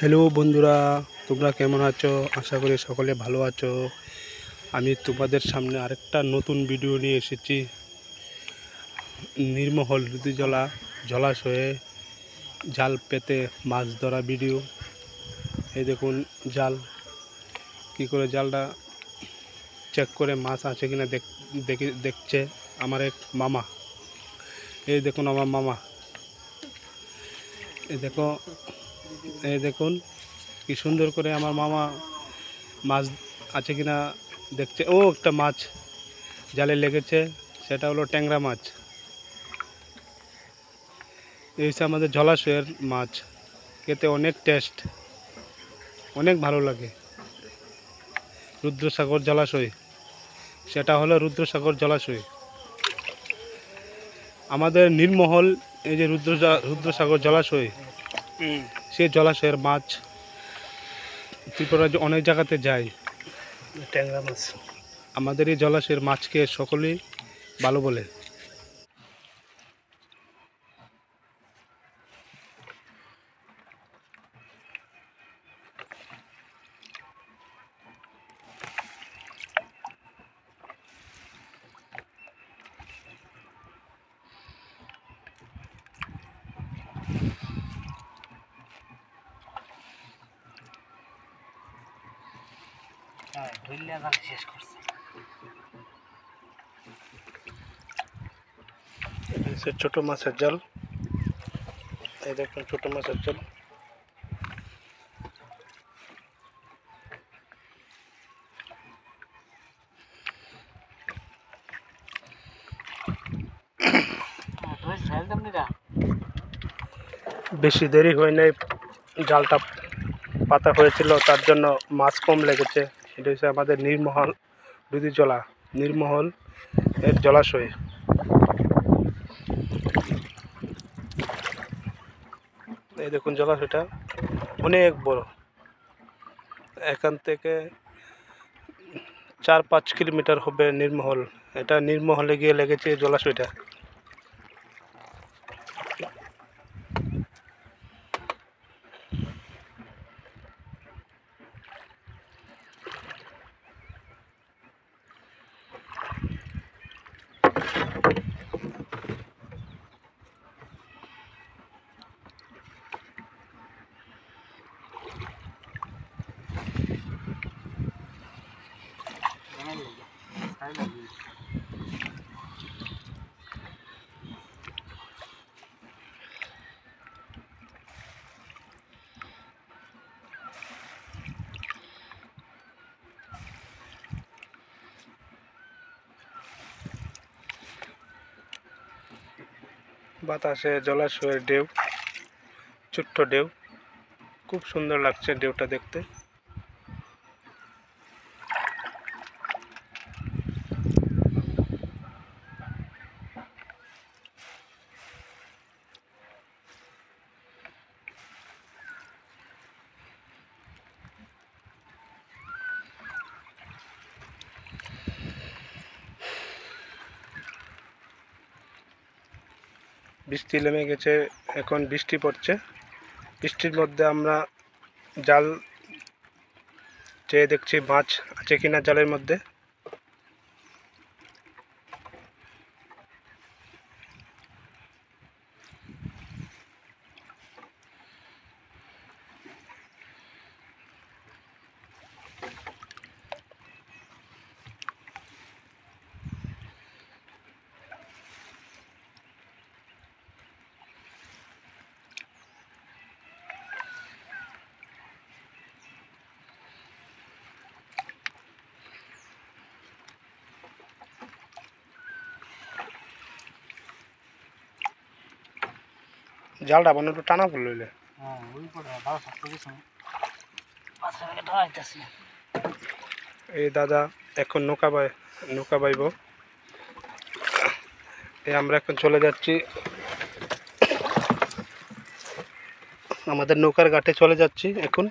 Hello বন্ধুরা, তোমরা কেমন আছো? আশা করি সকলে ভালো আছো। আমি তোমাদের সামনে আরেকটা নতুন ভিডিও নিয়ে এসেছি। নির্মহল জলাশয়ে জাল পেতে মাছ ধরা ভিডিও। এই দেখুন জাল, কি করে জালটা চেক করে মাছ আছে কিনা দেখছে আমার এক মামা। এই দেখুন আমার মামা, এই দেখুন কি সুন্দর করে আমার মামা মাছ আছে কিনা দেখছে। ও, একটা মাছ জালে লেগেছে, সেটা হলো ট্যাংরা মাছ। এই হচ্ছে আমাদের জলাশয়ের মাছ, খেতে অনেক টেস্ট, অনেক ভালো লাগে। রুদ্রসাগর জলাশয়, সেটা হলো রুদ্রসাগর জলাশয়। আমাদের নীলমহল, এই যে রুদ্রসাগর জলাশয়, সেই জলাশয়ের মাছ ত্রিপুরা অনেক জায়গাতে যায়। ট্যাংরা মাছ, আমাদের এই জলাশয়ের মাছকে সকলেই ভালো বলে। ছোট মাছের জাল, এই দেখুন ছোট মাছের জাল। বেশি দেরি হয় নাই, জালটা পাতা হয়েছিল, তার জন্য মাছ কম লেগেছে। এটা হচ্ছে আমাদের নির্মহল এর জলাশয়। এই দেখুন জলাশয়টা অনেক বড়, এখান থেকে 4-5 কিলোমিটার হবে নির্মহল। এটা নির্মহলে গিয়ে লেগেছে এই জলাশয়টা। বাতাসে জলাশয়ের ঢেউ, ছোট্ট ঢেউ, খুব সুন্দর লাগছে ঢেউটা দেখতে। বৃষ্টি নেমে গেছে, এখন বৃষ্টি পড়ছে। বৃষ্টির মধ্যে আমরা জাল চেয়ে দেখছি মাছ আছে কিনা জালের মধ্যে। জালটা বানো একটু টানা পড়ল। এই দাদা এখন নৌকা বাইব। আমরা এখন চলে যাচ্ছি, আমাদের নৌকার ঘাটে চলে যাচ্ছি এখন।